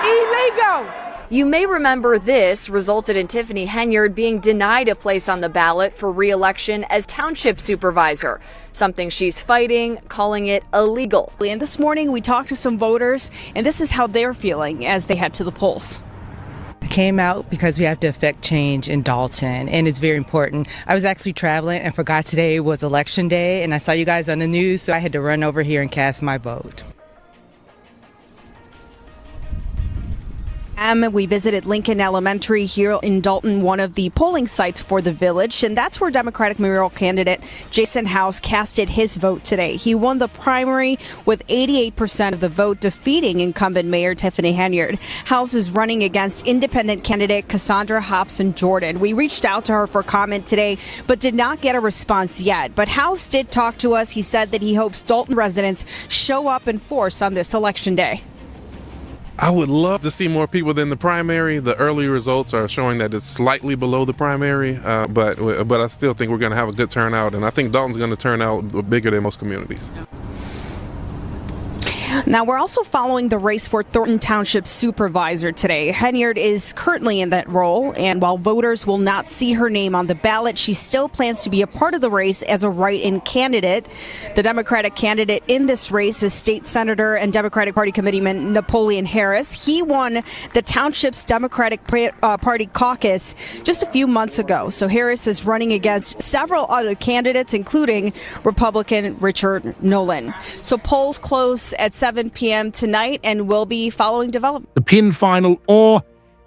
illegal. You may remember this resulted in Tiffany Henyard being denied a place on the ballot for re-election as township supervisor, something she's fighting, calling it illegal. And this morning we talked to some voters, and this is how they're feeling as they head to the polls. I came out because we have to affect change in Dalton, and it's very important. I was actually traveling and forgot today was election day, and I saw you guys on the news, so I had to run over here and cast my vote. We visited Lincoln Elementary here in Dalton, one of the polling sites for the village, and that's where Democratic mayoral candidate Jason House casted his vote today. He won the primary with 88% of the vote, defeating incumbent Mayor Tiffany Henyard. House is running against independent candidate Cassandra Hobson Jordan. We reached out to her for comment today, but did not get a response yet. But House did talk to us. He said that he hopes Dalton residents show up in force on this election day. I would love to see more people than the primary. The early results are showing that it's slightly below the primary, but I still think we're going to have a good turnout, and I think Dalton's going to turn out bigger than most communities. Now, we're also following the race for Thornton Township Supervisor today. Henyard is currently in that role, and while voters will not see her name on the ballot, she still plans to be a part of the race as a write-in candidate. The Democratic candidate in this race is State Senator and Democratic Party Committeeman Napoleon Harris. He won the Township's Democratic Party caucus just a few months ago. So Harris is running against several other candidates, including Republican Richard Nolan. So polls close at 7 p.m. tonight, and we'll be following development. The pin final, or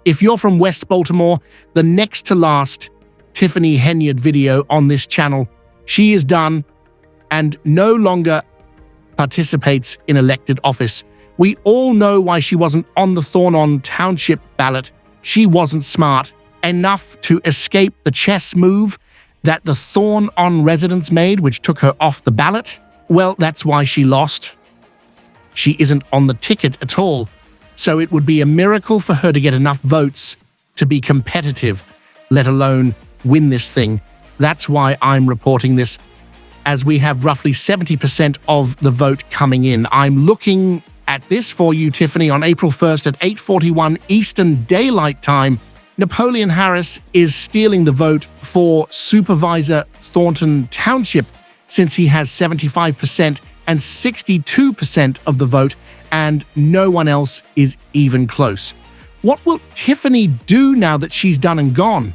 if you're from West Baltimore, the next to last Tiffany Henyard video on this channel. She is done and no longer participates in elected office. We all know why she wasn't on the Thornton Township ballot. She wasn't smart enough to escape the chess move that the Thornton residents made, which took her off the ballot. Well, that's why she lost. She isn't on the ticket at all, so it would be a miracle for her to get enough votes to be competitive, let alone win this thing. That's why I'm reporting this, as we have roughly 70% of the vote coming in. I'm looking at this for you, Tiffany, on April 1st at 8:41 Eastern Daylight Time. Napoleon Harris is stealing the vote for Supervisor Thornton Township, since he has 75% and 62% of the vote, and no one else is even close. What will Tiffany do now that she's done and gone?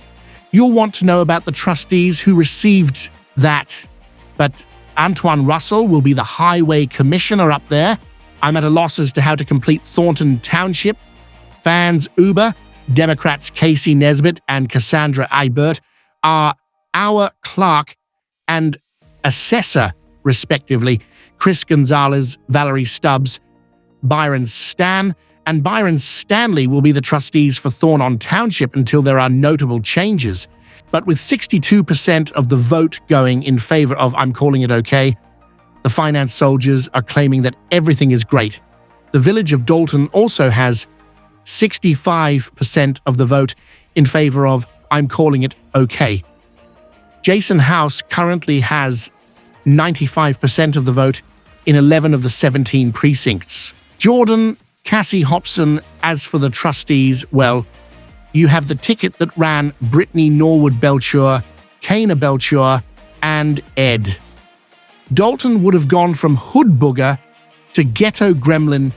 You'll want to know about the trustees who received that. But Antoine Russell will be the highway commissioner up there. I'm at a loss as to how to complete Thornton Township. Fans Uber, Democrats Casey Nesbitt and Cassandra Ibert are our clerk and assessor, respectively. Chris Gonzalez, Valerie Stubbs, Byron Stan, and Byron Stanley will be the trustees for Thornton Township until there are notable changes. But with 62% of the vote going in favor of I'm calling it okay, the finance soldiers are claiming that everything is great. The village of Dalton also has 65% of the vote in favor of I'm calling it okay. Jason House currently has 95% of the vote in 11 of the 17 precincts. Jordan, Cassie Hobson, as for the trustees, well, you have the ticket that ran Brittany Norwood Belcher, Kana Belcher, and Ed. Dalton would have gone from hood booger to ghetto gremlin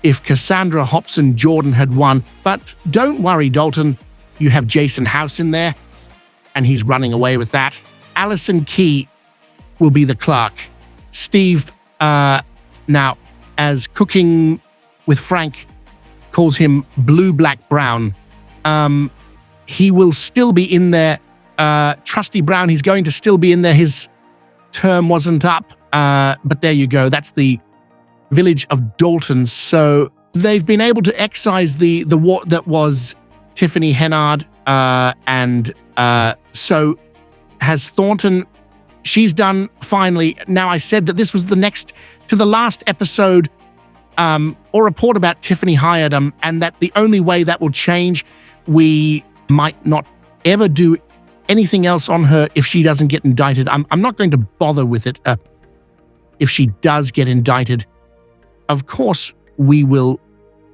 if Cassandra Hobson Jordan had won. But don't worry, Dalton, you have Jason House in there, and he's running away with that. Allison Key will be the clerk. Steve, now, as Cooking with Frank calls him blue, black, brown, he will still be in there. Trusty Brown, he's going to still be in there. His term wasn't up, but there you go. That's the village of Dalton. So they've been able to excise the what that was Tiffany Henyard, and so has Thornton. She's done finally. Now, I said that this was the next to the last episode or report about Tiffany Henyard, and that the only way that will change, we might not ever do anything else on her if she doesn't get indicted. I'm not going to bother with it. If she does get indicted, of course we will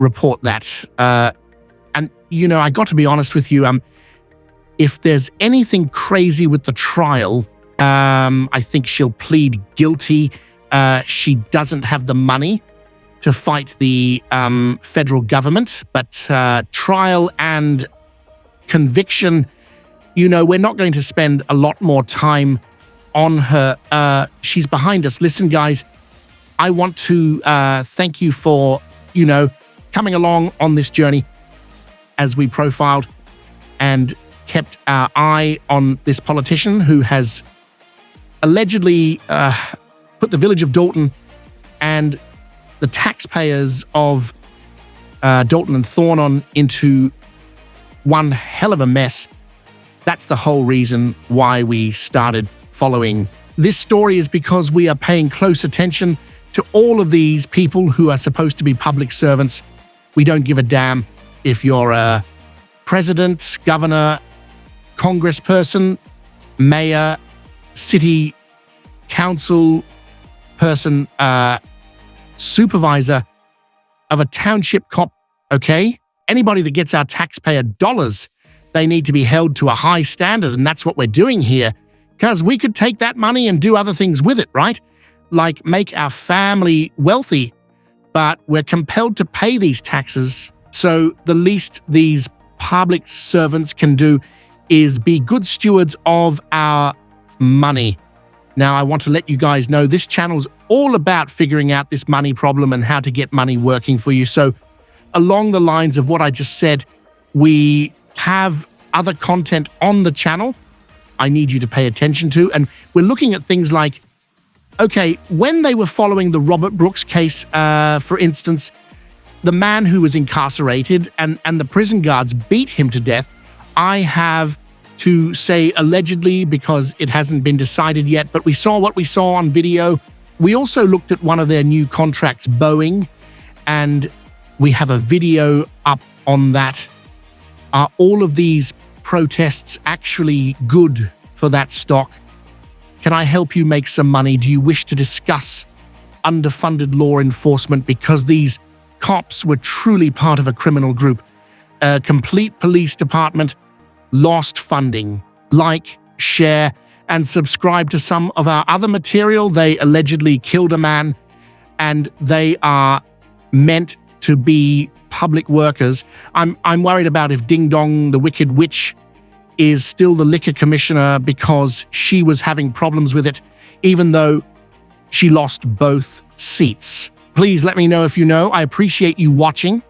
report that. And, you know, I got to be honest with you, if there's anything crazy with the trial, I think she'll plead guilty. She doesn't have the money to fight the federal government, but trial and conviction, you know, we're not going to spend a lot more time on her. She's behind us. Listen, guys, I want to thank you for, you know, coming along on this journey as we profiled and kept our eye on this politician who has allegedly put the village of Thornton and the taxpayers of Thornton and Thornton into one hell of a mess. That's the whole reason why we started following this story, is because we are paying close attention to all of these people who are supposed to be public servants. We don't give a damn if you're a president, governor, congressperson, mayor, city council person, supervisor of a township cop, okay? Anybody that gets our taxpayer dollars, they need to be held to a high standard, and that's what we're doing here. Because we could take that money and do other things with it, right? Like make our family wealthy, but we're compelled to pay these taxes. So the least these public servants can do is be good stewards of our money. Now, I want to let you guys know this channel's all about figuring out this money problem and how to get money working for you. So along the lines of what I just said, we have other content on the channel I need you to pay attention to. And we're looking at things like, okay, when they were following the Robert Brooks case, for instance, the man who was incarcerated and the prison guards beat him to death. I have to say allegedly because it hasn't been decided yet, but we saw what we saw on video. We also looked at one of their new contracts, Boeing, and we have a video up on that. Are all of these protests actually good for that stock? Can I help you make some money? Do you wish to discuss underfunded law enforcement because these cops were truly part of a criminal group? A complete police department lost funding. Like, share, and subscribe to some of our other material. They allegedly killed a man, and they are meant to be public workers. I'm worried about if Ding Dong, the Wicked Witch, is still the liquor commissioner because she was having problems with it, even though she lost both seats. Please let me know if you know. I appreciate you watching.